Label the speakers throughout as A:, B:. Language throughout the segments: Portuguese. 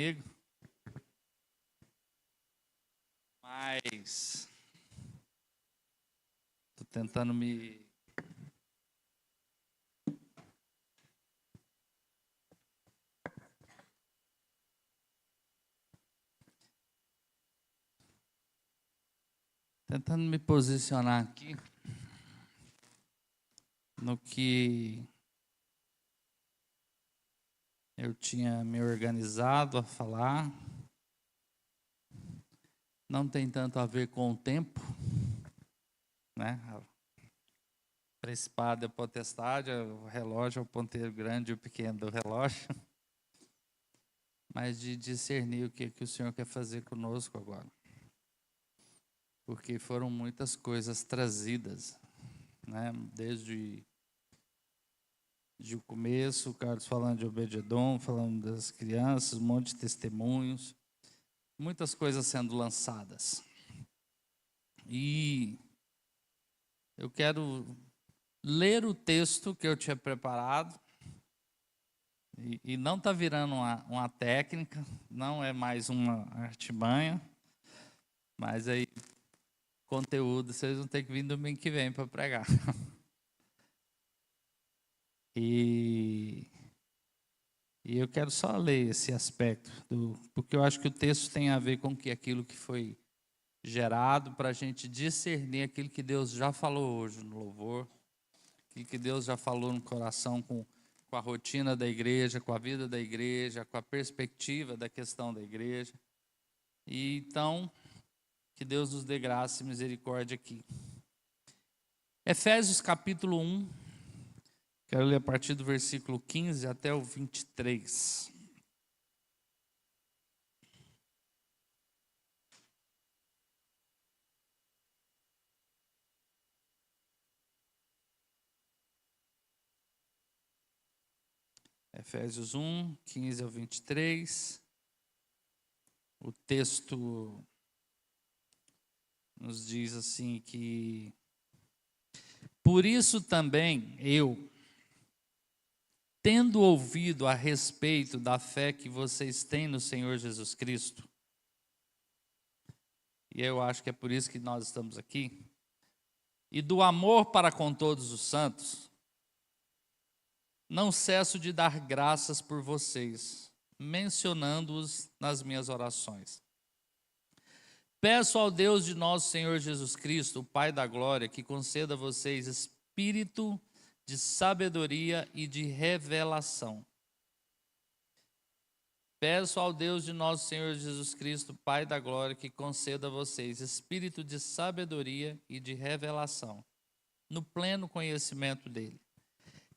A: comigo, mas estou tentando me posicionar aqui no que eu tinha me organizado a falar. Não tem tanto a ver com o tempo, né? Principado é potestade, o relógio é o ponteiro grande e o pequeno do relógio, mas de discernir o que o Senhor quer fazer conosco agora. Porque foram muitas coisas trazidas, né? Desde o começo, o Carlos falando de Obed-Edom, falando das crianças, um monte de testemunhos, muitas coisas sendo lançadas. E eu quero ler o texto que eu tinha preparado, e não está virando uma técnica, não é mais uma artimanha, mas aí, conteúdo, vocês vão ter que vir domingo que vem para pregar. E eu quero só ler esse aspecto, porque eu acho que o texto tem a ver com aquilo que foi gerado para a gente discernir aquilo que Deus já falou hoje no louvor, aquilo que Deus já falou no coração com a rotina da igreja, com a vida da igreja, com a perspectiva da questão da igreja. E então, que Deus nos dê graça e misericórdia aqui. Efésios capítulo 1, quero ler a partir do versículo 15 até o 23. Efésios 1, 15 ao 23. O texto nos diz assim que: por isso também eu, tendo ouvido a respeito da fé que vocês têm no Senhor Jesus Cristo, e eu acho que é por isso que nós estamos aqui, e do amor para com todos os santos, não cesso de dar graças por vocês, mencionando-os nas minhas orações. Peço ao Deus de nosso Senhor Jesus Cristo, o Pai da glória, que conceda a vocês espírito de sabedoria e de revelação. Peço ao Deus de nosso Senhor Jesus Cristo, Pai da glória, que conceda a vocês espírito de sabedoria e de revelação, no pleno conhecimento dele.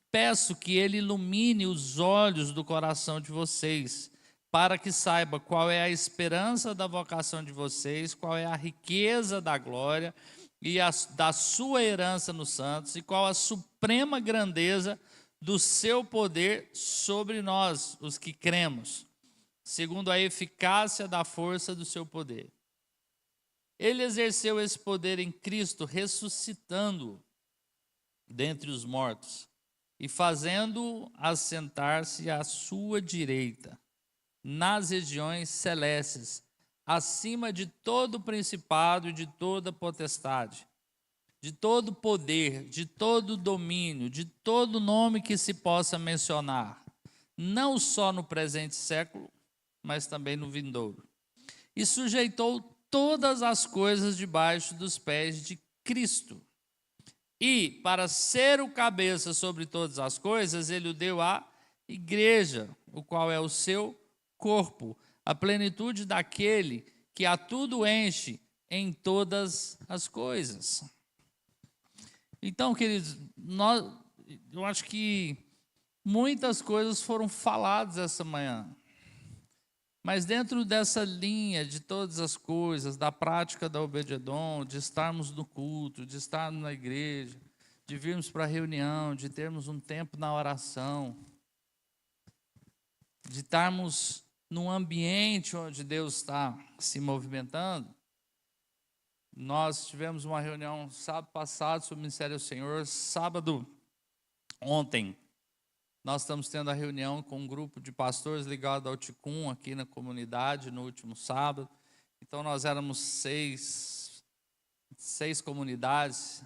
A: Peço que ele ilumine os olhos do coração de vocês, para que saiba qual é a esperança da vocação de vocês, qual é a riqueza da glória e da sua herança nos santos, e qual a suprema grandeza do seu poder sobre nós, os que cremos, segundo a eficácia da força do seu poder. Ele exerceu esse poder em Cristo, ressuscitando-o dentre os mortos e fazendo-o assentar-se à sua direita, nas regiões celestes, acima de todo principado e de toda potestade, de todo poder, de todo domínio, de todo nome que se possa mencionar, não só no presente século, mas também no vindouro. E sujeitou todas as coisas debaixo dos pés de Cristo. E, para ser o cabeça sobre todas as coisas, ele o deu à igreja, o qual é o seu corpo, a plenitude daquele que a tudo enche em todas as coisas. Então, queridos, eu acho que muitas coisas foram faladas essa manhã. Mas dentro dessa linha de todas as coisas, da prática da Obed-Edom, de estarmos no culto, de estarmos na igreja, de virmos para a reunião, de termos um tempo na oração, de estarmos num ambiente onde Deus está se movimentando. Nós tivemos uma reunião sábado passado sobre o Ministério do Senhor, sábado ontem Nós estamos tendo a reunião com um grupo de pastores ligado ao Ticum aqui na comunidade no último sábado. Então nós éramos seis comunidades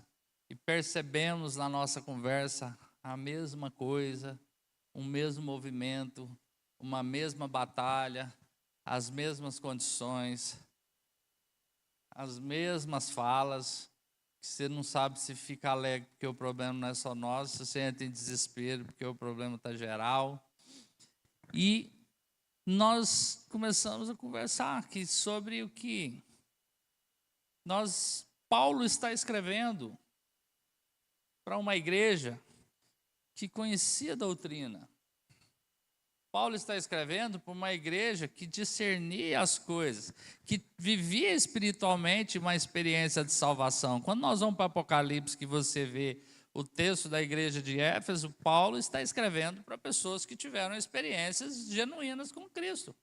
A: e percebemos na nossa conversa a mesma coisa, um mesmo movimento, uma mesma batalha, as mesmas condições, as mesmas falas. Você não sabe se fica alegre porque o problema não é só nosso, se você entra em desespero porque o problema está geral. E nós começamos a conversar aqui sobre o que Paulo está escrevendo para uma igreja que conhecia a doutrina. Paulo está escrevendo para uma igreja que discernia as coisas, que vivia espiritualmente uma experiência de salvação. Quando nós vamos para Apocalipse, que você vê o texto da igreja de Éfeso, Paulo está escrevendo para pessoas que tiveram experiências genuínas com Cristo,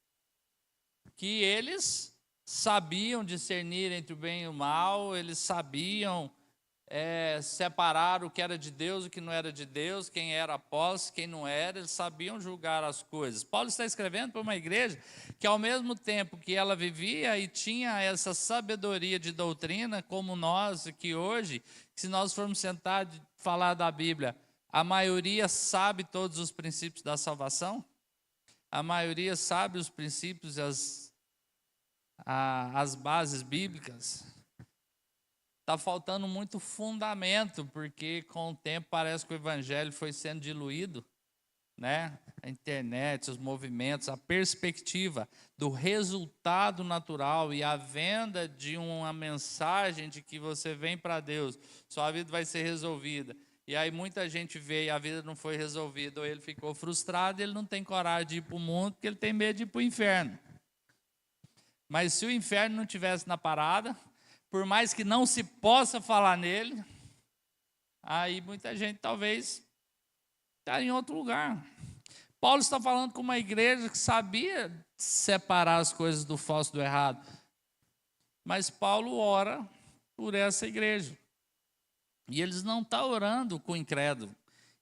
A: que eles sabiam discernir entre o bem e o mal, eles sabiam separar o que era de Deus e o que não era de Deus, quem era apóstolo, quem não era, eles sabiam julgar as coisas. Paulo está escrevendo para uma igreja que, ao mesmo tempo que ela vivia e tinha essa sabedoria de doutrina, como nós aqui hoje, se nós formos sentar e falar da Bíblia, a maioria sabe todos os princípios da salvação, a maioria sabe os princípios e as bases bíblicas. Está faltando muito fundamento, porque com o tempo parece que o evangelho foi sendo diluído, né? A internet, os movimentos, a perspectiva do resultado natural e a venda de uma mensagem de que você vem para Deus, sua vida vai ser resolvida. E aí muita gente vê e a vida não foi resolvida, ou ele ficou frustrado, ele não tem coragem de ir para o mundo, porque ele tem medo de ir para o inferno. Mas se o inferno não tivesse na parada, por mais que não se possa falar nele, aí muita gente talvez está em outro lugar. Paulo está falando com uma igreja que sabia separar as coisas do falso do errado. Mas Paulo ora por essa igreja. E eles não estão orando com incrédulo.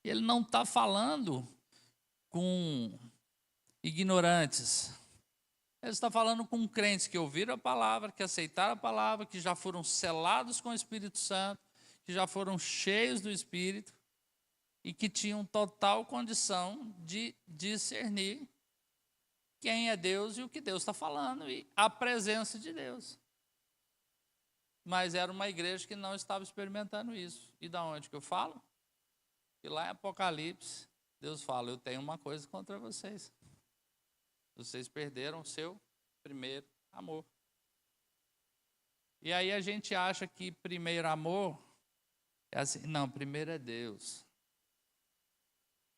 A: Ele não está falando com ignorantes. Ele está falando com crentes que ouviram a palavra, que aceitaram a palavra, que já foram selados com o Espírito Santo, que já foram cheios do Espírito e que tinham total condição de discernir quem é Deus e o que Deus está falando e a presença de Deus. Mas era uma igreja que não estava experimentando isso. E da onde que eu falo? E lá em Apocalipse, Deus fala: eu tenho uma coisa contra vocês. Vocês perderam o seu primeiro amor. E aí a gente acha que primeiro amor é assim. Não, primeiro é Deus.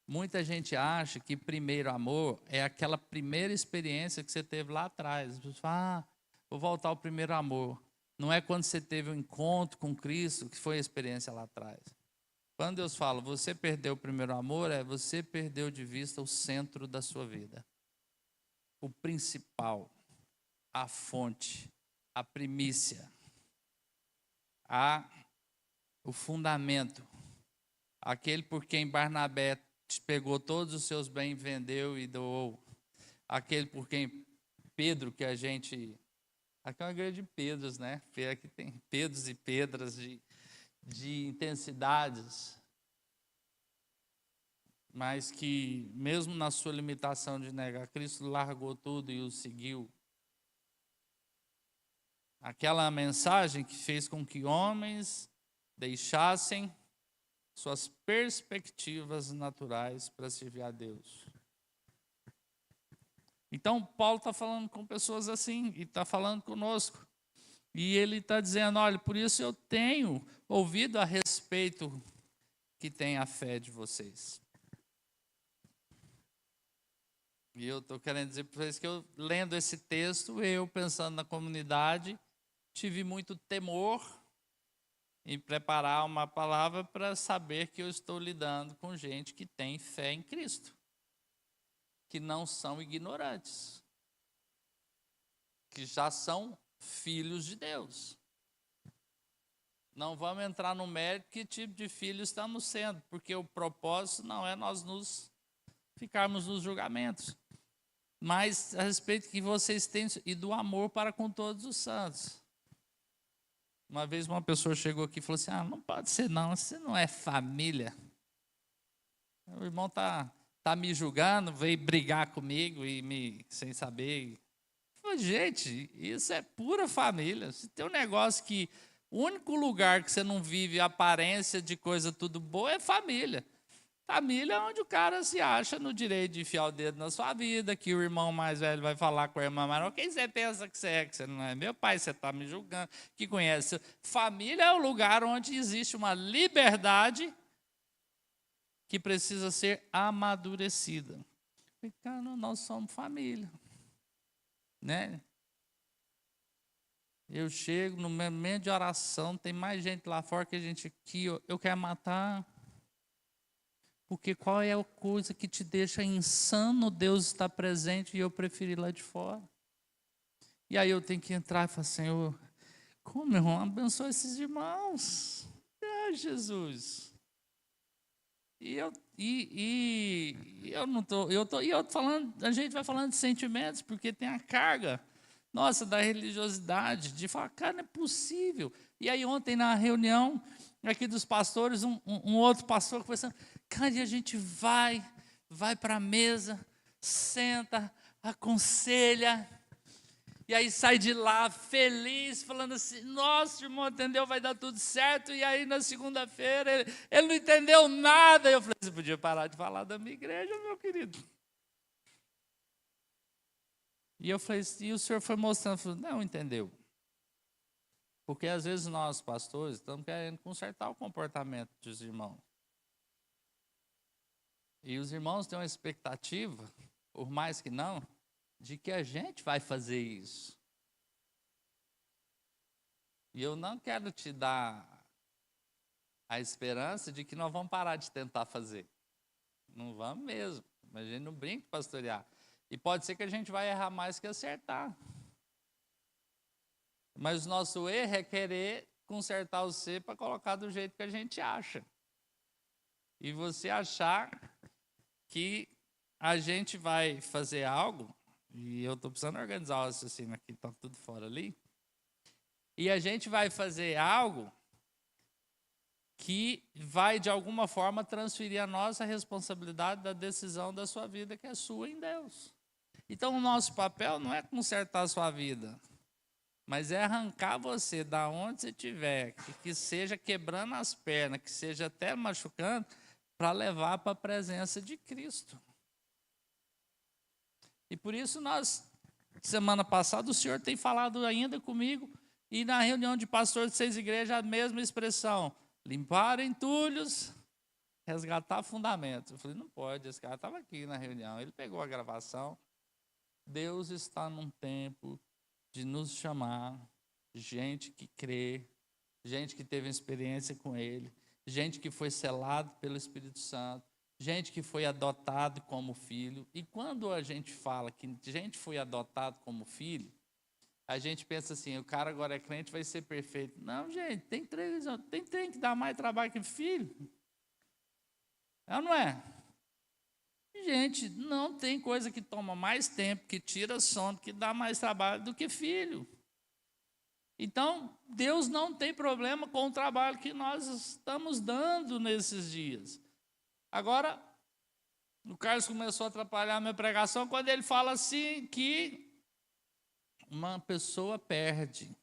A: Muita gente acha que primeiro amor é aquela primeira experiência que você teve lá atrás. Você fala, vou voltar ao primeiro amor. Não é quando você teve um encontro com Cristo que foi a experiência lá atrás. Quando Deus fala, você perdeu o primeiro amor, você perdeu de vista o centro da sua vida. O principal, a fonte, a primícia, o fundamento, aquele por quem Barnabé pegou todos os seus bens, vendeu e doou, aquele por quem Pedro, que a gente, aqui é uma igreja de Pedros, né? Aqui tem Pedros e Pedras de intensidades, mas que mesmo na sua limitação de negar Cristo, largou tudo e o seguiu. Aquela mensagem que fez com que homens deixassem suas perspectivas naturais para servir a Deus. Então Paulo está falando com pessoas assim, e está falando conosco. E ele está dizendo, olha, por isso eu tenho ouvido a respeito que tem a fé de vocês. E eu estou querendo dizer para vocês que eu, lendo esse texto, eu pensando na comunidade, tive muito temor em preparar uma palavra para saber que eu estou lidando com gente que tem fé em Cristo, que não são ignorantes, que já são filhos de Deus. Não vamos entrar no mérito que tipo de filho estamos sendo, porque o propósito não é nós nos ficarmos nos julgamentos, mas a respeito que vocês têm e do amor para com todos os santos. Uma vez uma pessoa chegou aqui e falou assim: não pode ser não, você não é família. O irmão tá me julgando, veio brigar comigo e sem saber. Eu falei, gente, isso é pura família. Se tem um negócio que o único lugar que você não vive a aparência de coisa tudo boa é família. Família é onde o cara se acha no direito de enfiar o dedo na sua vida, que o irmão mais velho vai falar com a irmã mais nova, quem você pensa que você não é meu pai, você está me julgando, que conhece. Família é o lugar onde existe uma liberdade que precisa ser amadurecida. Porque, cara, nós somos família, né? Eu chego no momento de oração, tem mais gente lá fora que a gente aqui, eu quero matar. Porque qual é a coisa que te deixa insano Deus estar presente e eu preferi lá de fora? E aí eu tenho que entrar e falar, Senhor, como irmão, abençoa esses irmãos. Jesus. E eu não tô, eu tô falando, a gente vai falando de sentimentos, porque tem a carga, nossa, da religiosidade, de falar, cara, não é possível. E aí ontem na reunião aqui dos pastores, um outro pastor conversando, cara, e a gente vai para a mesa, senta, aconselha, e aí sai de lá feliz, falando assim, nossa, irmão, entendeu, vai dar tudo certo. E aí na segunda-feira ele não entendeu nada. Eu falei, você podia parar de falar da minha igreja, meu querido. E eu falei, e o senhor foi mostrando, falei, não entendeu. Porque às vezes nós, pastores, estamos querendo consertar o comportamento dos irmãos. E os irmãos têm uma expectativa, por mais que não, de que a gente vai fazer isso. E eu não quero te dar a esperança de que nós vamos parar de tentar fazer. Não vamos mesmo. Mas a gente não brinca de pastorear. E pode ser que a gente vai errar mais que acertar. Mas o nosso erro é querer consertar você para colocar do jeito que a gente acha. E você achar que a gente vai fazer algo, e eu estou precisando organizar o raciocínio aqui, está tudo fora ali, e a gente vai fazer algo que vai, de alguma forma, transferir a nossa responsabilidade da decisão da sua vida, que é sua em Deus. Então, o nosso papel não é consertar a sua vida, mas é arrancar você da onde você estiver, que seja quebrando as pernas, que seja até machucando, para levar para a presença de Cristo. E por isso nós, semana passada, o Senhor tem falado ainda comigo, e na reunião de pastores de 6 igrejas, a mesma expressão, limpar entulhos, resgatar fundamentos. Eu falei, não pode, esse cara estava aqui na reunião, ele pegou a gravação. Deus está num tempo de nos chamar, gente que crê, gente que teve experiência com Ele, gente que foi selado pelo Espírito Santo, gente que foi adotado como filho. E quando a gente fala que gente foi adotado como filho, a gente pensa assim, o cara agora é crente, vai ser perfeito. Não, gente, tem trem que dá mais trabalho que filho. É ou não é? Gente, não tem coisa que toma mais tempo, que tira sono, que dá mais trabalho do que filho. Então, Deus não tem problema com o trabalho que nós estamos dando nesses dias. Agora, o Carlos começou a atrapalhar a minha pregação quando ele fala assim que uma pessoa perde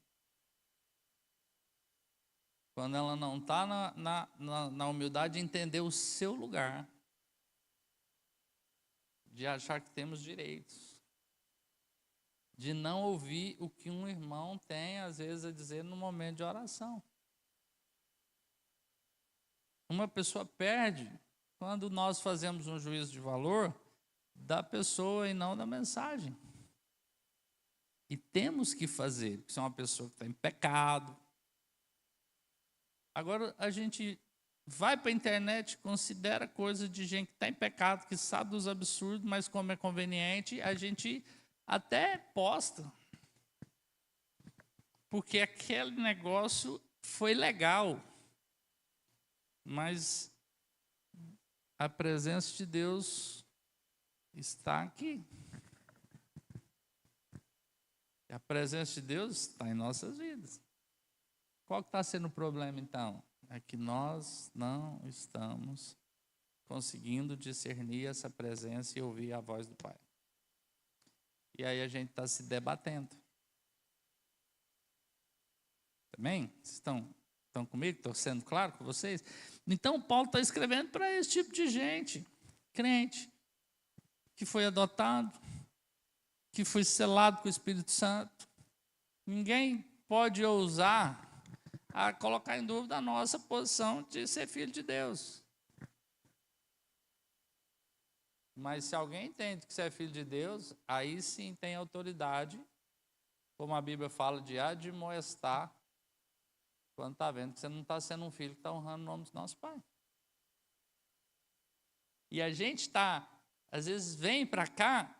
A: quando ela não está na humildade de entender o seu lugar, de achar que temos direitos, de não ouvir o que um irmão tem, às vezes, a dizer no momento de oração. Uma pessoa perde quando nós fazemos um juízo de valor da pessoa e não da mensagem. E temos que fazer, porque se é uma pessoa que está em pecado. Agora a gente vai para a internet, considera coisa de gente que está em pecado, que sabe dos absurdos, mas como é conveniente, a gente até posta. Porque aquele negócio foi legal. Mas a presença de Deus está aqui. E a presença de Deus está em nossas vidas. Qual que está sendo o problema, então? É que nós não estamos conseguindo discernir essa presença e ouvir a voz do Pai. E aí a gente está se debatendo. Amém? Vocês estão comigo? Estou sendo claro com vocês? Então, Paulo está escrevendo para esse tipo de gente, crente, que foi adotado, que foi selado com o Espírito Santo. Ninguém pode ousar a colocar em dúvida a nossa posição de ser filho de Deus. Mas se alguém entende que você é filho de Deus, aí sim tem autoridade, como a Bíblia fala, de admoestar, quando está vendo que você não está sendo um filho que está honrando o nome do nosso Pai. E a gente está, às vezes vem para cá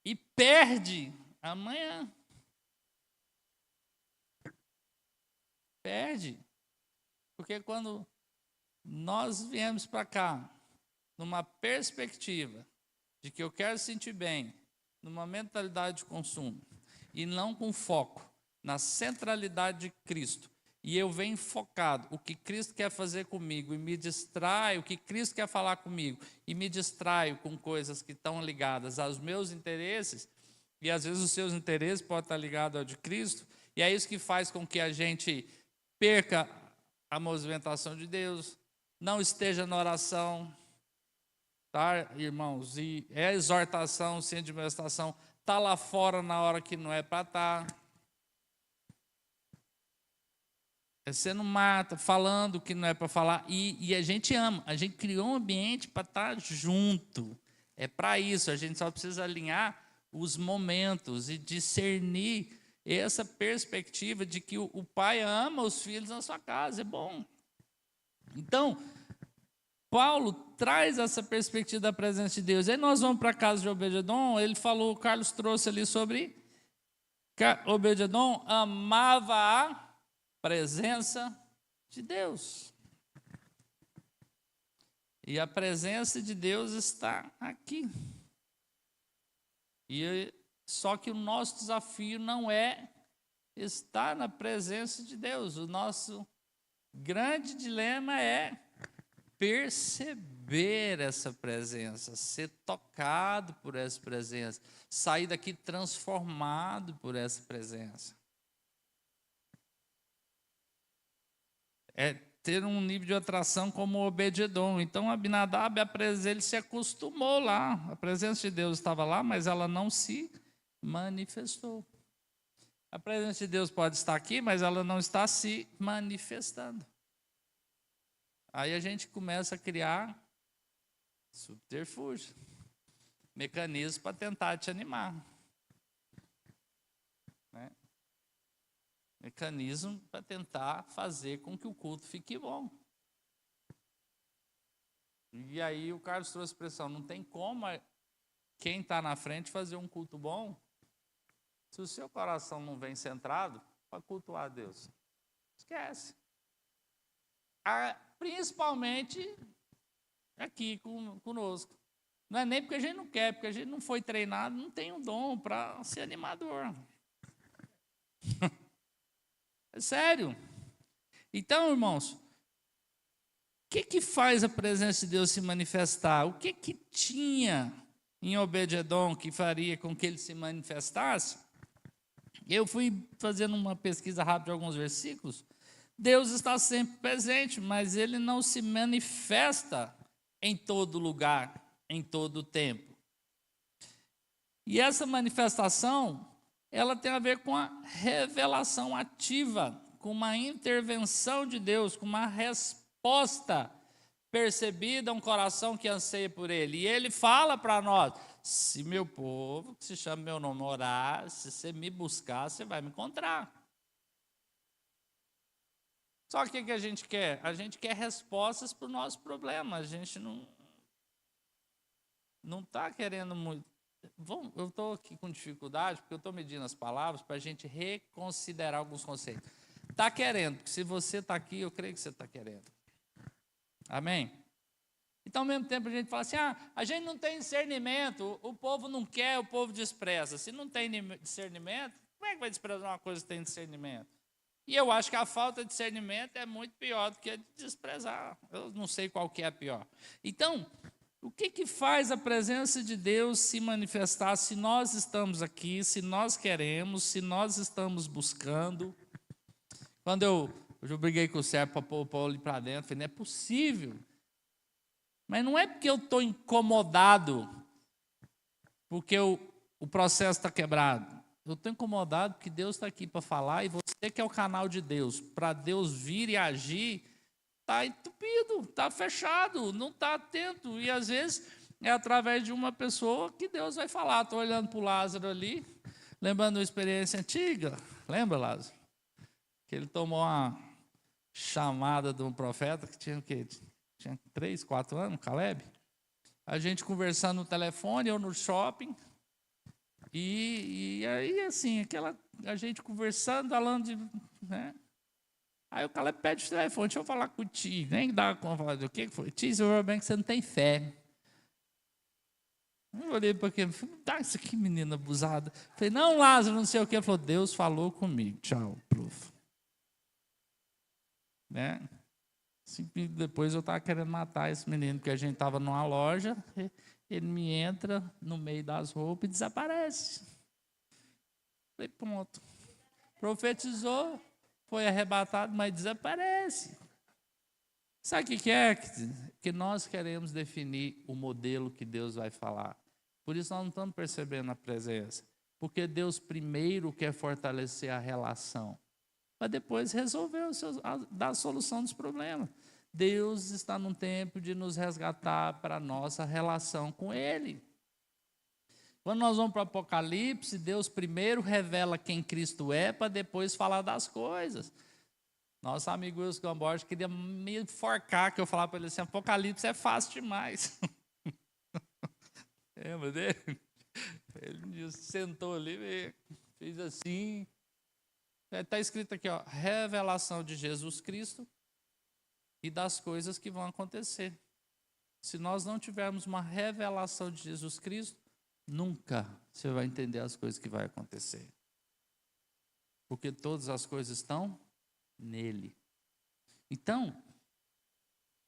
A: e perde amanhã. Perde. Porque quando nós viemos para cá, numa perspectiva de que eu quero sentir bem, numa mentalidade de consumo, e não com foco na centralidade de Cristo, e eu venho focado o que Cristo quer fazer comigo, e me distraio, o que Cristo quer falar comigo, e me distraio com coisas que estão ligadas aos meus interesses, e às vezes os seus interesses podem estar ligados ao de Cristo, e é isso que faz com que a gente perca a movimentação de Deus, não esteja na oração, tá, irmãos? E é exortação, sem admoestação, está lá fora na hora que não é para estar. Você não mata, falando o que não é para falar. E a gente ama, a gente criou um ambiente para estar junto. É para isso, a gente só precisa alinhar os momentos e discernir essa perspectiva de que o pai ama os filhos na sua casa, é bom. Então, Paulo traz essa perspectiva da presença de Deus. Aí nós vamos para a casa de Obed-edom, ele falou, o Carlos trouxe ali sobre Obed-edom amava a presença de Deus. E a presença de Deus está aqui. Só que o nosso desafio não é estar na presença de Deus. O nosso grande dilema é perceber essa presença, ser tocado por essa presença, sair daqui transformado por essa presença. É ter um nível de atração como o Obed-edom. Então, Abinadab, ele se acostumou lá. A presença de Deus estava lá, mas ela não se manifestou. A presença de Deus pode estar aqui, mas ela não está se manifestando. Aí a gente começa a criar subterfúgio, mecanismos para tentar te animar. Né? Mecanismo para tentar fazer com que o culto fique bom. E aí o Carlos trouxe a expressão, não tem como quem está na frente fazer um culto bom se o seu coração não vem centrado para cultuar a Deus. Esquece. Principalmente aqui conosco. Não é nem porque a gente não quer, porque a gente não foi treinado, não tem um dom para ser animador. É sério. Então, irmãos, o que faz a presença de Deus se manifestar? O que tinha em Obed-edom que faria com que ele se manifestasse? Eu fui fazendo uma pesquisa rápida de alguns versículos. Deus está sempre presente, mas ele não se manifesta em todo lugar, em todo tempo. E essa manifestação, ela tem a ver com a revelação ativa, com uma intervenção de Deus, com uma resposta percebida a um coração que anseia por ele. E ele fala para nós, se meu povo, que se chama meu nome, orar, se você me buscar, você vai me encontrar. Só que o que a gente quer? A gente quer respostas para o nosso problema. A gente não está querendo muito. Eu estou aqui com dificuldade, porque eu estou medindo as palavras para a gente reconsiderar alguns conceitos. Está querendo, porque se você está aqui, eu creio que você está querendo. Amém? Então, ao mesmo tempo, a gente fala assim, a gente não tem discernimento, o povo não quer, o povo despreza. Se não tem discernimento, como é que vai desprezar uma coisa que tem discernimento? E eu acho que a falta de discernimento é muito pior do que a de desprezar. Eu não sei qual que é a pior. Então, o que faz a presença de Deus se manifestar se nós estamos aqui, se nós queremos, se nós estamos buscando? Quando eu briguei com o Sérgio para pôr o Paulo para dentro, falei, não é possível. Mas não é porque eu estou incomodado, porque o processo está quebrado. Eu estou incomodado porque Deus está aqui para falar e você que é o canal de Deus, para Deus vir e agir, está entupido, está fechado, não está atento. E às vezes é através de uma pessoa que Deus vai falar. Estou olhando para o Lázaro ali, lembrando uma experiência antiga. Lembra, Lázaro? Que ele tomou uma chamada de um profeta que tinha o quê? Tinha 3, 4 anos, Caleb. A gente conversando no telefone, eu no shopping. E aí, assim, a gente conversando, falando de... Né? Aí o Caleb pede o telefone, deixa eu falar contigo. Nem dá como falar, o que foi? Tio, você bem que você não tem fé. Eu olhei para aquele, dá isso aqui, menina abusada. Falei, não, Lázaro, não sei o que. Ele falou, Deus falou comigo. Tchau, prof. Né? 5 minutos depois eu estava querendo matar esse menino, porque a gente estava numa loja, ele me entra no meio das roupas e desaparece. Falei, pronto. Profetizou, foi arrebatado, mas desaparece. Sabe o que é? Que nós queremos definir o modelo que Deus vai falar. Por isso nós não estamos percebendo a presença. Porque Deus primeiro quer fortalecer a relação, para depois resolver dar a solução dos problemas. Deus está num tempo de nos resgatar para a nossa relação com Ele. Quando nós vamos para o Apocalipse, Deus primeiro revela quem Cristo é, para depois falar das coisas. Nosso amigo Wilson Gamborges queria me enforcar, que eu falava para ele assim, Apocalipse é fácil demais. Lembra dele? Ele sentou ali, fez assim. Está escrito aqui, ó, revelação de Jesus Cristo e das coisas que vão acontecer. Se nós não tivermos uma revelação de Jesus Cristo, nunca você vai entender as coisas que vai acontecer. Porque todas as coisas estão nele. Então,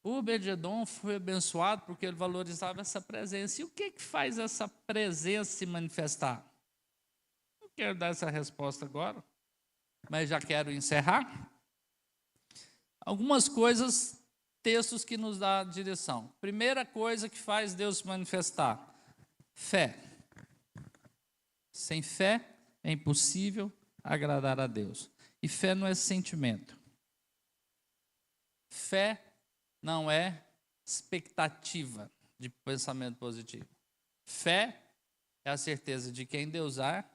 A: o Obed-Edom foi abençoado porque ele valorizava essa presença. E o que faz essa presença se manifestar? Não quero dar essa resposta agora, mas já quero encerrar. Algumas coisas, textos que nos dão direção. Primeira coisa que faz Deus se manifestar: fé. Sem fé é impossível agradar a Deus. E fé não é sentimento. Fé não é expectativa de pensamento positivo. Fé é a certeza de quem Deus é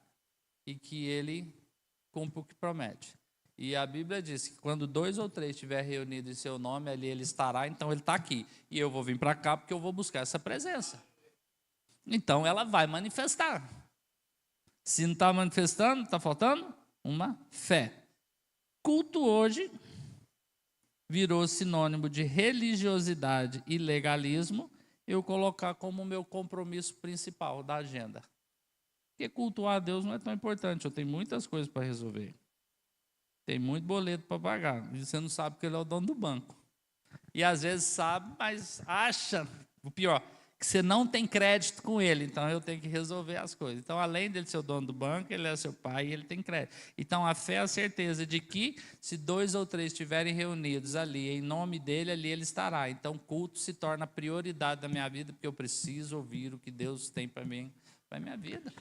A: e que Ele cumpre o que promete. E a Bíblia diz que quando 2 ou 3 estiver reunidos em seu nome, ali Ele estará, então Ele está aqui. E eu vou vir para cá porque eu vou buscar essa presença. Então ela vai manifestar. Se não está manifestando, está faltando uma fé. Culto hoje virou sinônimo de religiosidade e legalismo, eu colocar como meu compromisso principal da agenda. Porque cultuar a Deus não é tão importante, eu tenho muitas coisas para resolver. Tem muito boleto para pagar, e você não sabe que ele é o dono do banco. E às vezes sabe, mas acha, o pior, que você não tem crédito com ele, então eu tenho que resolver as coisas. Então, além dele ser o dono do banco, ele é seu pai e ele tem crédito. Então, a fé é a certeza de que, se 2 ou 3 estiverem reunidos ali, em nome dele, ali ele estará. Então, o culto se torna prioridade da minha vida, porque eu preciso ouvir o que Deus tem para mim, para a minha vida.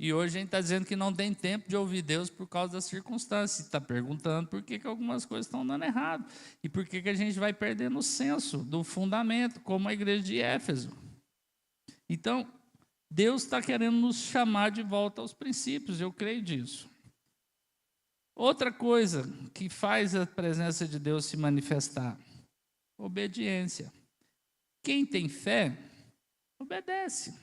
A: E hoje a gente está dizendo que não tem tempo de ouvir Deus por causa das circunstâncias. Está perguntando por que algumas coisas estão dando errado. E por que a gente vai perdendo o senso do fundamento, como a igreja de Éfeso. Então, Deus está querendo nos chamar de volta aos princípios, eu creio disso. Outra coisa que faz a presença de Deus se manifestar: obediência. Quem tem fé, obedece.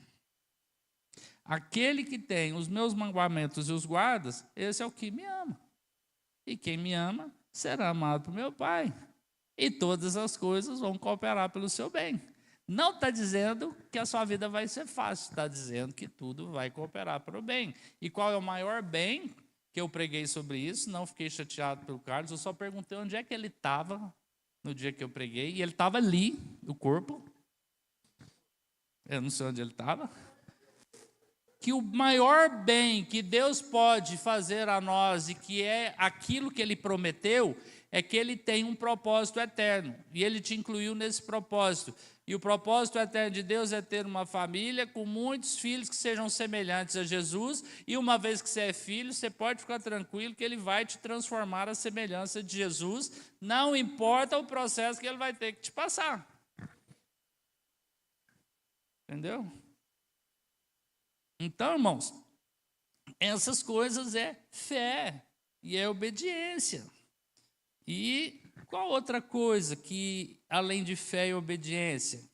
A: Aquele que tem os meus mandamentos e os guardas, esse é o que me ama. E quem me ama será amado por meu Pai. e todas as coisas vão cooperar pelo seu bem. Não está dizendo que a sua vida vai ser fácil, está dizendo que tudo vai cooperar para o bem. E qual é o maior bem? Que eu preguei sobre isso, não fiquei chateado pelo Carlos, eu só perguntei onde é que ele estava no dia que eu preguei, e ele estava ali, o corpo. Eu não sei onde ele estava. Que o maior bem que Deus pode fazer a nós, e que é aquilo que Ele prometeu, é que Ele tem um propósito eterno, e Ele te incluiu nesse propósito. E o propósito eterno de Deus é ter uma família com muitos filhos que sejam semelhantes a Jesus, e uma vez que você é filho, você pode ficar tranquilo que Ele vai te transformar à semelhança de Jesus, não importa o processo que Ele vai ter que te passar. Entendeu? Então, irmãos, essas coisas é fé e é obediência. E qual outra coisa que, além de fé e obediência?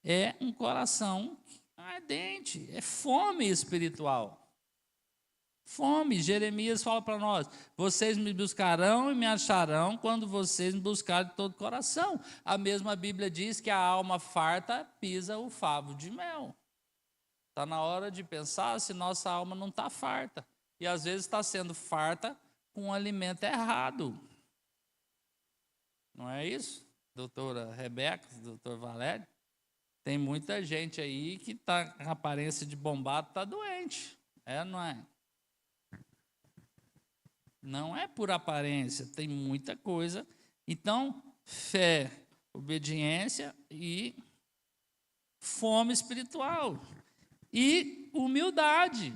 A: É um coração ardente, é fome espiritual. Fome. Jeremias fala para nós: vocês me buscarão e me acharão quando vocês me buscarem de todo o coração. A mesma Bíblia diz que a alma farta pisa o favo de mel. Está na hora de pensar se nossa alma não está farta. E às vezes está sendo farta com um alimento errado. Não é isso, doutora Rebeca, doutor Valério? Tem muita gente aí que está com aparência de bombado, está doente. É, não é? Não é por aparência, tem muita coisa. Então, fé, obediência e fome espiritual. E humildade.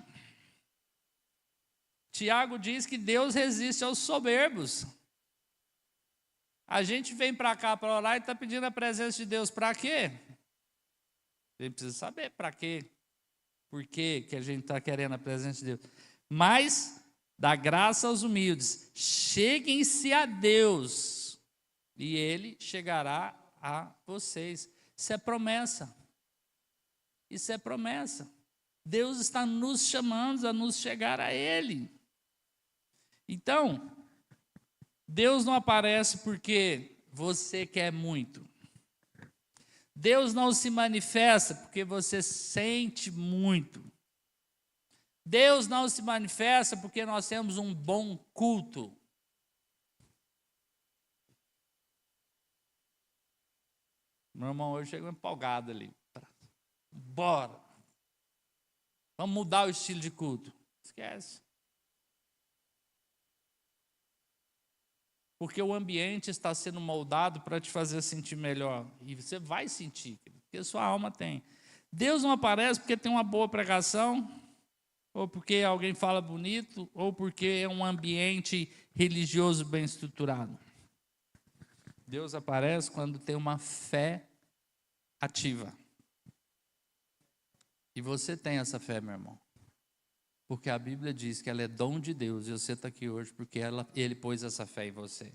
A: Tiago diz que Deus resiste aos soberbos. A gente vem para cá para orar e está pedindo a presença de Deus para quê? A gente precisa saber para quê. Por quê que a gente está querendo a presença de Deus. Mas dá graça aos humildes, cheguem-se a Deus, e Ele chegará a vocês. Isso é promessa. Isso é promessa. Deus está nos chamando a nos chegar a Ele. Então, Deus não aparece porque você quer muito. Deus não se manifesta porque você sente muito. Deus não se manifesta porque nós temos um bom culto. Meu irmão hoje chegou empolgado ali. Bora. Vamos mudar o estilo de culto. Esquece. Porque o ambiente está sendo moldado para te fazer sentir melhor. E você vai sentir, porque a sua alma tem. Deus não aparece porque tem uma boa pregação, ou porque alguém fala bonito, ou porque é um ambiente religioso bem estruturado. Deus aparece quando tem uma fé ativa. E você tem essa fé, meu irmão. Porque a Bíblia diz que ela é dom de Deus, e você está aqui hoje porque Ele pôs essa fé em você.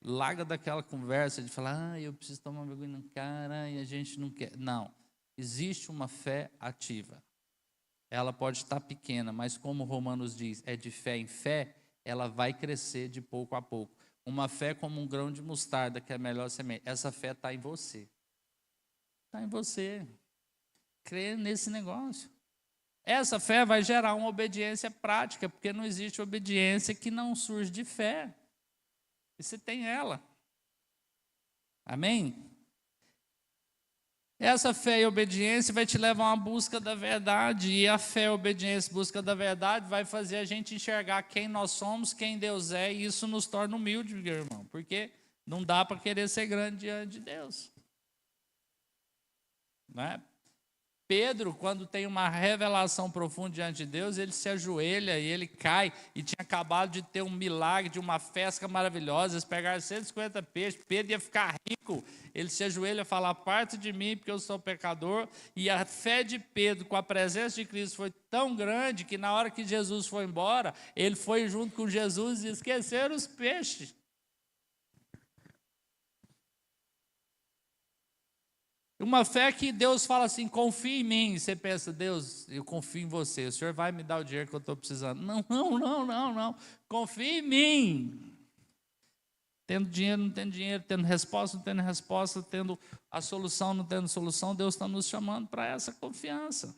A: Larga daquela conversa de falar, eu preciso tomar vergonha na cara, e a gente não quer. Não, existe uma fé ativa. Ela pode estar pequena, mas como Romanos diz, é de fé em fé, ela vai crescer de pouco a pouco. Uma fé como um grão de mostarda, que é a melhor semente. Essa fé está em você. Está em você. Crê nesse negócio. Essa fé vai gerar uma obediência prática, porque não existe obediência que não surge de fé. E você tem ela. Amém? Essa fé e obediência vai te levar a uma busca da verdade, e a fé, obediência, busca da verdade vai fazer a gente enxergar quem nós somos, quem Deus é, e isso nos torna humildes, meu irmão, porque não dá para querer ser grande diante de Deus. Não é? Pedro, quando tem uma revelação profunda diante de Deus, ele se ajoelha e ele cai, e tinha acabado de ter um milagre, de uma festa maravilhosa, eles pegaram 150 peixes, Pedro ia ficar rico, ele se ajoelha e fala, parte de mim, porque eu sou pecador, e a fé de Pedro com a presença de Cristo foi tão grande, que na hora que Jesus foi embora, ele foi junto com Jesus e esqueceram os peixes. Uma fé que Deus fala assim, confia em mim. Você pensa, Deus, eu confio em você. O Senhor vai me dar o dinheiro que eu estou precisando. Não. Confia em mim. Tendo dinheiro, não tendo dinheiro, tendo resposta, não tendo resposta, tendo a solução, não tendo solução, Deus está nos chamando para essa confiança.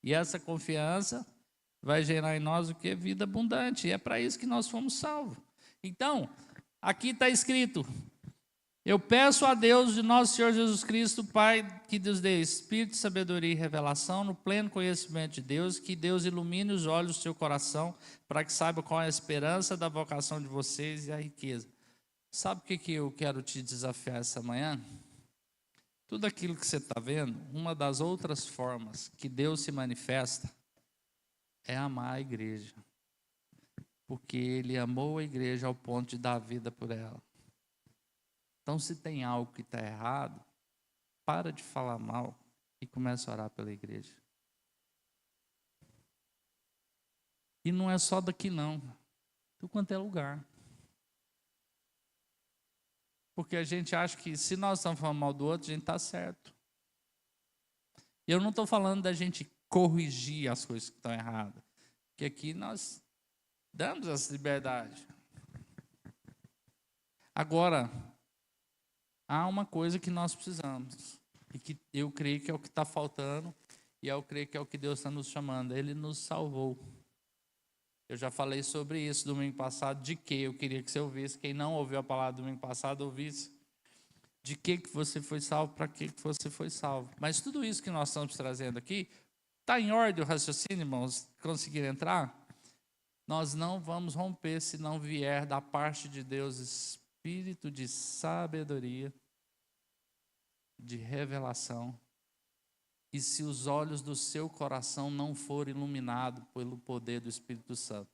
A: E essa confiança vai gerar em nós o que? Vida abundante. E é para isso que nós fomos salvos. Então, aqui está escrito: eu peço a Deus de nosso Senhor Jesus Cristo, Pai, que Deus dê espírito de sabedoria e revelação no pleno conhecimento de Deus, que Deus ilumine os olhos do seu coração, para que saiba qual é a esperança da vocação de vocês e a riqueza. Sabe o que eu quero te desafiar essa manhã? Tudo aquilo que você está vendo, uma das outras formas que Deus se manifesta é amar a igreja. Porque Ele amou a igreja ao ponto de dar a vida por ela. Então, se tem algo que está errado, para de falar mal e começa a orar pela igreja. E não é só daqui não, de quanto é lugar. Porque a gente acha que se nós estamos falando mal do outro, a gente está certo. E eu não estou falando da gente corrigir as coisas que estão erradas. Porque aqui nós damos essa liberdade. Agora, há uma coisa que nós precisamos, e que eu creio que é o que está faltando, e eu creio que é o que Deus está nos chamando. Ele nos salvou. Eu já falei sobre isso domingo passado, de que eu queria que você ouvisse. Quem não ouviu a palavra domingo passado, ouvisse. De que você foi salvo, para que você foi salvo. Mas tudo isso que nós estamos trazendo aqui, está em ordem o raciocínio, irmãos? Conseguiram entrar? Nós não vamos romper se não vier da parte de Deus espírito de sabedoria, de revelação, e se os olhos do seu coração não forem iluminados pelo poder do Espírito Santo.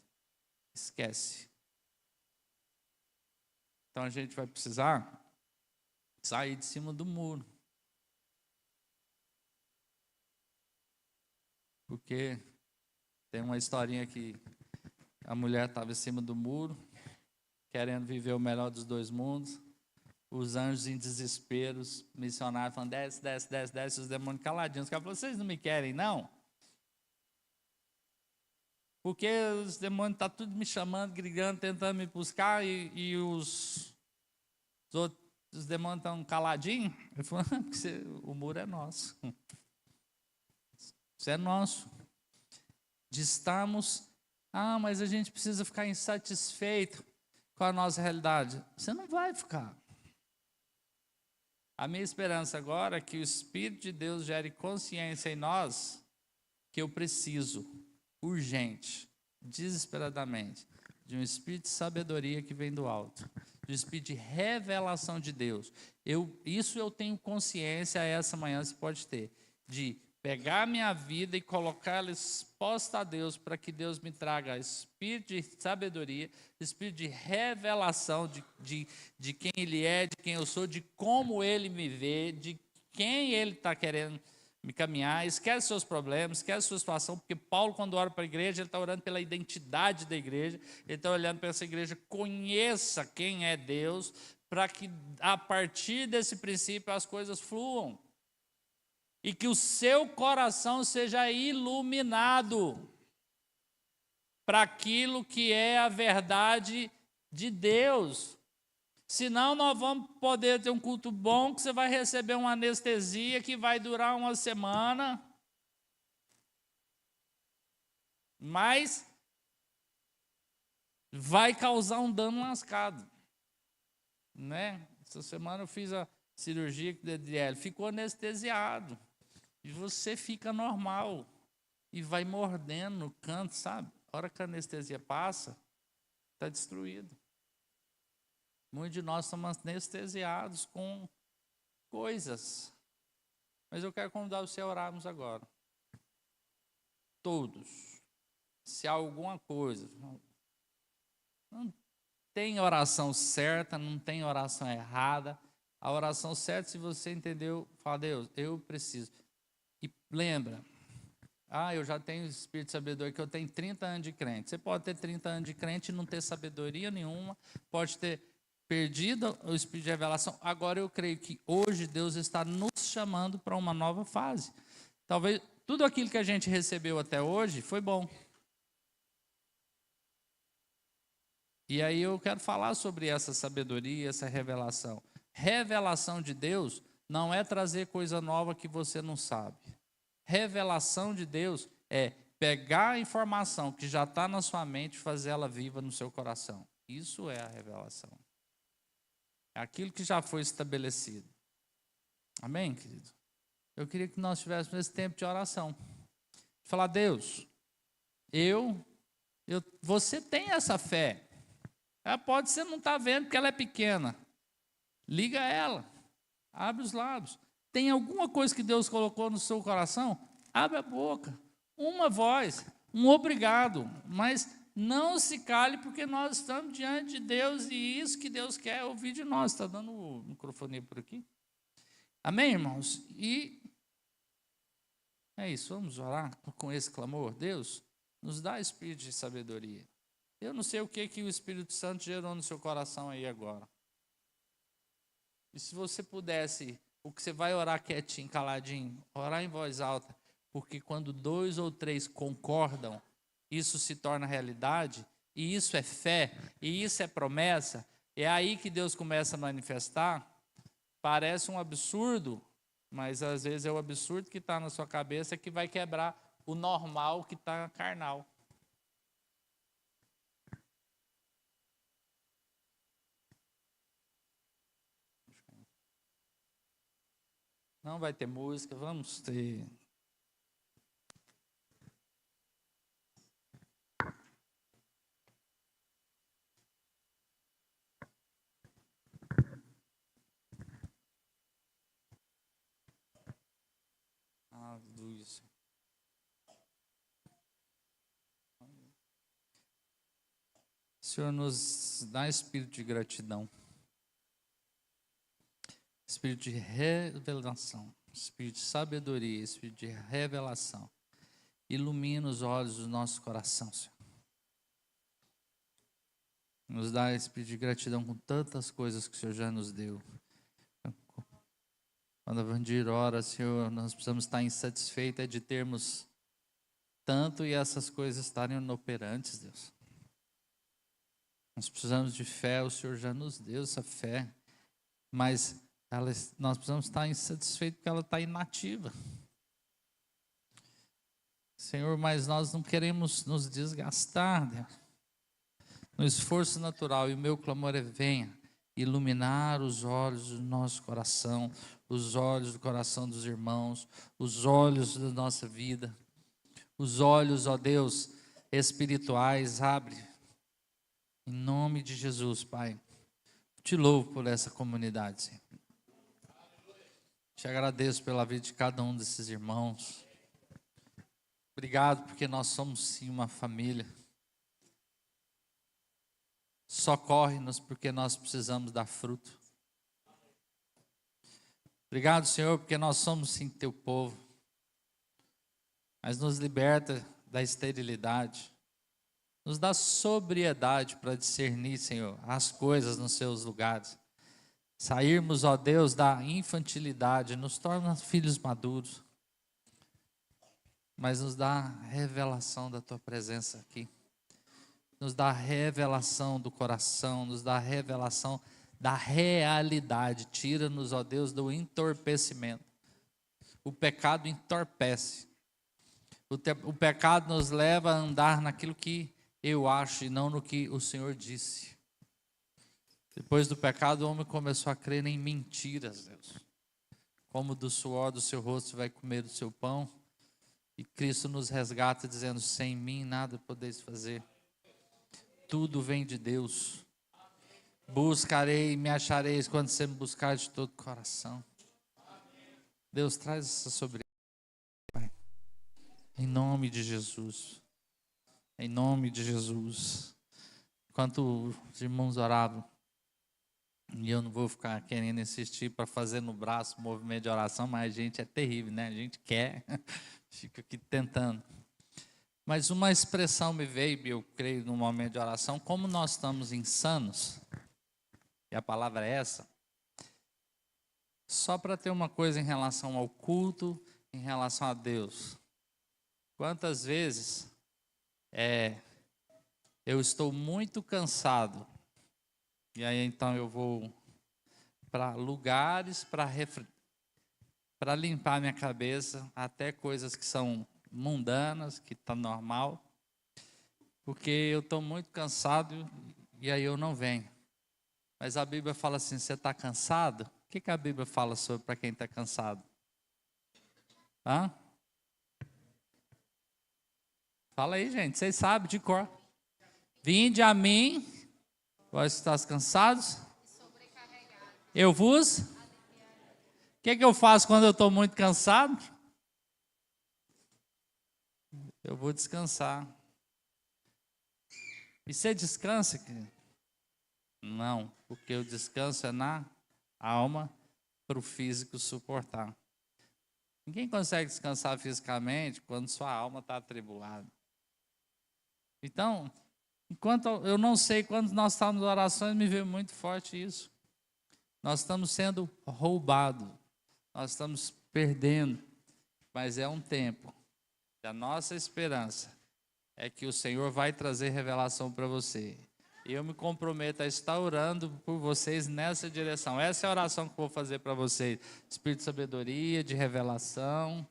A: Esquece. Então a gente vai precisar sair de cima do muro. Porque tem uma historinha que a mulher estava em cima do muro, querendo viver o melhor dos dois mundos. Os anjos em desespero, missionários falando, desce, desce, desce, desce, os demônios caladinhos. Os caras falaram, vocês não me querem, não? Porque os demônios estão tudo me chamando, gritando, tentando me buscar, e os demônios estão caladinhos. Eu falei, porque o muro é nosso. Isso é nosso. De estarmos, mas a gente precisa ficar insatisfeito com a nossa realidade. Você não vai ficar. A minha esperança agora é que o Espírito de Deus gere consciência em nós que eu preciso, urgente, desesperadamente, de um Espírito de sabedoria que vem do alto, de um Espírito de revelação de Deus. Isso eu tenho consciência, essa manhã você pode ter, de pegar a minha vida e colocá-la exposta a Deus, para que Deus me traga espírito de sabedoria, espírito de revelação de quem Ele é, de quem eu sou, de como Ele me vê, de quem Ele está querendo me caminhar. Esquece seus problemas, esquece sua situação, porque Paulo, quando ora para a igreja, ele está orando pela identidade da igreja, ele está olhando para essa igreja, conheça quem é Deus, para que a partir desse princípio as coisas fluam. E que o seu coração seja iluminado para aquilo que é a verdade de Deus. Senão nós vamos poder ter um culto bom, que você vai receber uma anestesia que vai durar uma semana. Mas vai causar um dano lascado. Né? Essa semana eu fiz a cirurgia com o DDL, ficou anestesiado. E você fica normal e vai mordendo no canto, sabe? A hora que a anestesia passa, está destruído. Muitos de nós estamos anestesiados com coisas. Mas eu quero convidar você a orarmos agora. Todos. Se há alguma coisa. Não tem oração certa, não tem oração errada. A oração certa, se você entendeu, fala, Deus, eu preciso. E lembra, eu já tenho espírito de sabedoria, que eu tenho 30 anos de crente. Você pode ter 30 anos de crente e não ter sabedoria nenhuma, pode ter perdido o espírito de revelação. Agora eu creio que hoje Deus está nos chamando para uma nova fase. Talvez tudo aquilo que a gente recebeu até hoje foi bom. E aí eu quero falar sobre essa sabedoria, essa revelação. Revelação de Deus não é trazer coisa nova que você não sabe. Revelação de Deus é pegar a informação que já está na sua mente e fazer ela viva no seu coração. Isso é a revelação. É aquilo que já foi estabelecido. Amém, querido? Eu queria que nós tivéssemos esse tempo de oração. Falar, Deus, você tem essa fé. Ela pode ser não estar vendo porque ela é pequena. Liga ela. Abre os lábios. Tem alguma coisa que Deus colocou no seu coração? Abre a boca. Uma voz, um obrigado. Mas não se cale, porque nós estamos diante de Deus e isso que Deus quer ouvir de nós. Está dando o microfone por aqui? Amém, irmãos? E é isso, vamos orar com esse clamor. Deus, nos dá espírito de sabedoria. Eu não sei o que o Espírito Santo gerou no seu coração aí agora. E se você pudesse, o que você vai orar quietinho, caladinho, orar em voz alta, porque quando 2 ou 3 concordam, isso se torna realidade, e isso é fé, e isso é promessa, é aí que Deus começa a manifestar. Parece um absurdo, mas às vezes é o absurdo que está na sua cabeça que vai quebrar o normal que está carnal. Não vai ter música, vamos ter. Aleluia. Senhor, nos dá espírito de gratidão, espírito de revelação, espírito de sabedoria, espírito de revelação. Ilumina os olhos do nosso coração, Senhor. Nos dá espírito de gratidão com tantas coisas que o Senhor já nos deu. Quando a Vandir ora, Senhor, nós precisamos estar insatisfeitos de termos tanto e essas coisas estarem inoperantes, Deus. Nós precisamos de fé, o Senhor já nos deu essa fé, mas nós precisamos estar insatisfeitos porque ela está inativa. Senhor, mas nós não queremos nos desgastar, Deus, no esforço natural, e o meu clamor é: venha iluminar os olhos do nosso coração, os olhos do coração dos irmãos, os olhos da nossa vida, os olhos, ó Deus, espirituais, abre, em nome de Jesus, Pai. Te louvo por essa comunidade, Senhor. Te agradeço pela vida de cada um desses irmãos. Obrigado porque nós somos sim uma família. Socorre-nos porque nós precisamos dar fruto. Obrigado, Senhor, porque nós somos sim teu povo. Mas nos liberta da esterilidade. Nos dá sobriedade para discernir, Senhor, as coisas nos seus lugares. Sairmos, ó Deus, da infantilidade, nos torna filhos maduros. Mas nos dá a revelação da tua presença aqui. Nos dá a revelação do coração, nos dá a revelação da realidade. Tira-nos, ó Deus, do entorpecimento. O pecado entorpece. O pecado nos leva a andar naquilo que eu acho e não no que o Senhor disse. Depois do pecado, o homem começou a crer em mentiras, Deus. Como do suor do seu rosto vai comer o seu pão. E Cristo nos resgata dizendo: sem mim nada podeis fazer. Tudo vem de Deus. Buscarei e me achareis quando você me buscar de todo o coração. Deus, traz essa soberania, Pai. Em nome de Jesus. Em nome de Jesus. Enquanto os irmãos oravam, e eu não vou ficar querendo insistir para fazer no braço movimento de oração, mas a gente é terrível, né? A gente quer, fica aqui tentando. Mas uma expressão me veio, eu creio, no momento de oração: como nós estamos insanos, e a palavra é essa, só para ter uma coisa em relação ao culto, em relação a Deus. Quantas vezes Eu estou muito cansado. E aí então eu vou para lugares para limpar minha cabeça, até coisas que são mundanas, que tá normal, porque eu estou muito cansado e aí eu não venho. Mas a Bíblia fala assim: você está cansado? O que a Bíblia fala sobre para quem está cansado? Hã? Fala aí, gente, vocês sabem de cor. Vinde a mim, vós que estáis cansados, eu vos. O que eu faço quando eu estou muito cansado? Eu vou descansar. E você descansa, querido? Não, porque o descanso é na alma para o físico suportar. Ninguém consegue descansar fisicamente quando sua alma está atribulada. Então, enquanto eu não sei, quando nós estamos em orações, me veio muito forte isso. Nós estamos sendo roubados, nós estamos perdendo, mas é um tempo. A nossa esperança é que o Senhor vai trazer revelação para você. E eu me comprometo a estar orando por vocês nessa direção. Essa é a oração que eu vou fazer para vocês. Espírito de sabedoria, de revelação.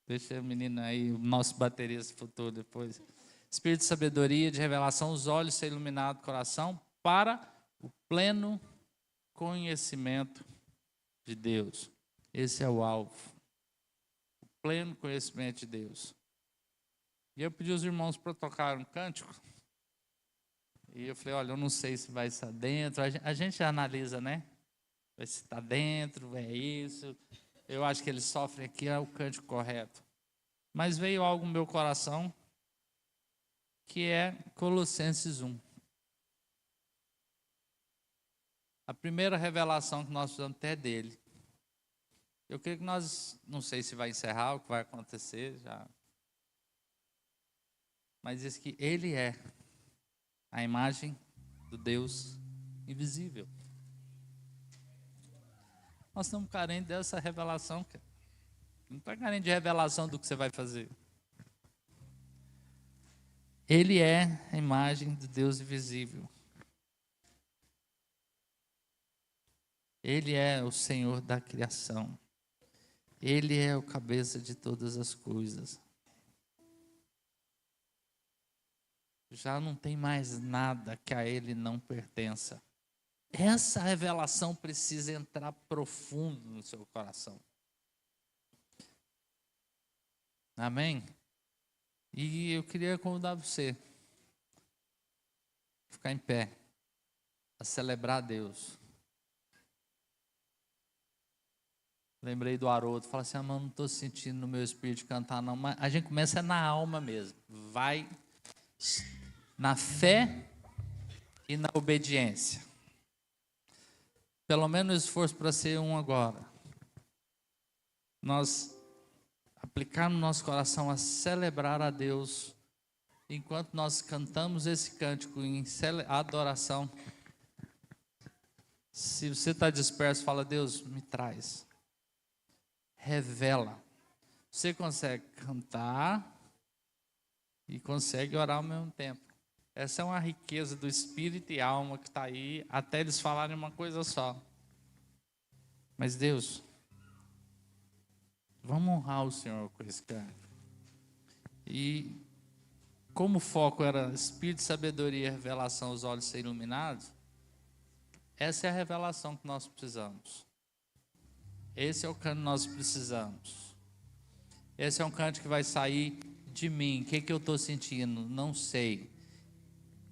A: Deixa o menino aí, o nosso baterista futuro depois. Espírito de sabedoria, de revelação, os olhos ser iluminados, o coração, para o pleno conhecimento de Deus. Esse é o alvo. O pleno conhecimento de Deus. E eu pedi aos irmãos para tocar um cântico. E eu falei, olha, eu não sei se vai estar dentro. A gente analisa, né? Vai se está dentro, é isso. Eu acho que eles sofrem aqui, é o cântico correto. Mas veio algo no meu coração, que é Colossenses 1. A primeira revelação que nós precisamos ter é dele. Eu creio que nós, não sei se vai encerrar, o que vai acontecer já. Mas diz que ele é a imagem do Deus invisível. Nós estamos carentes dessa revelação, cara. Não está carente de revelação do que você vai fazer. Ele é a imagem do Deus invisível. Ele é o Senhor da criação. Ele é o cabeça de todas as coisas. Já não tem mais nada que a Ele não pertença. Essa revelação precisa entrar profundo no seu coração. Amém? E eu queria convidar você a ficar em pé, a celebrar a Deus. Lembrei do Haroldo, falei assim, não estou sentindo no meu espírito cantar não, mas a gente começa na alma mesmo, vai na fé e na obediência. Pelo menos o esforço para ser um agora. Nós aplicar no nosso coração a celebrar a Deus, enquanto nós cantamos esse cântico em adoração. Se você está disperso, fala, Deus, me traz. Revela. Você consegue cantar e consegue orar ao mesmo tempo. Essa é uma riqueza do espírito e alma que está aí, até eles falarem uma coisa só. Mas Deus, vamos honrar o Senhor com esse cara. E como o foco era espírito de sabedoria e revelação, os olhos serem iluminados, essa é a revelação que nós precisamos. Esse é o canto que nós precisamos. Esse é um canto que vai sair de mim. O que eu estou sentindo? Não sei.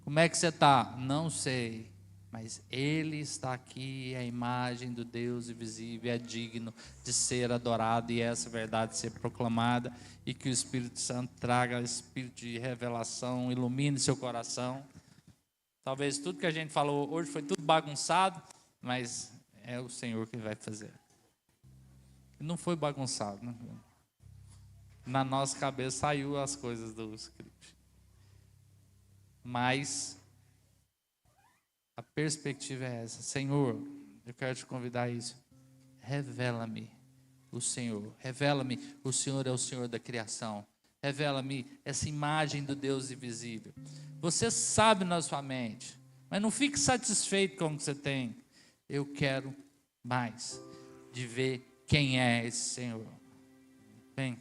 A: Como é que você está? Não sei. Mas Ele está aqui, a imagem do Deus invisível, é digno de ser adorado e essa verdade ser proclamada. E que o Espírito Santo traga espírito de revelação, ilumine seu coração. Talvez tudo que a gente falou hoje foi tudo bagunçado, mas é o Senhor que vai fazer. Não foi bagunçado, né? Na nossa cabeça saiu as coisas do script. Mas a perspectiva é essa. Senhor, eu quero te convidar a isso. Revela-me o Senhor. Revela-me, o Senhor é o Senhor da criação. revela-me essa imagem do Deus invisível. Você sabe na sua mente, mas não fique satisfeito com o que você tem. Eu quero mais de ver quem é esse Senhor. Bem,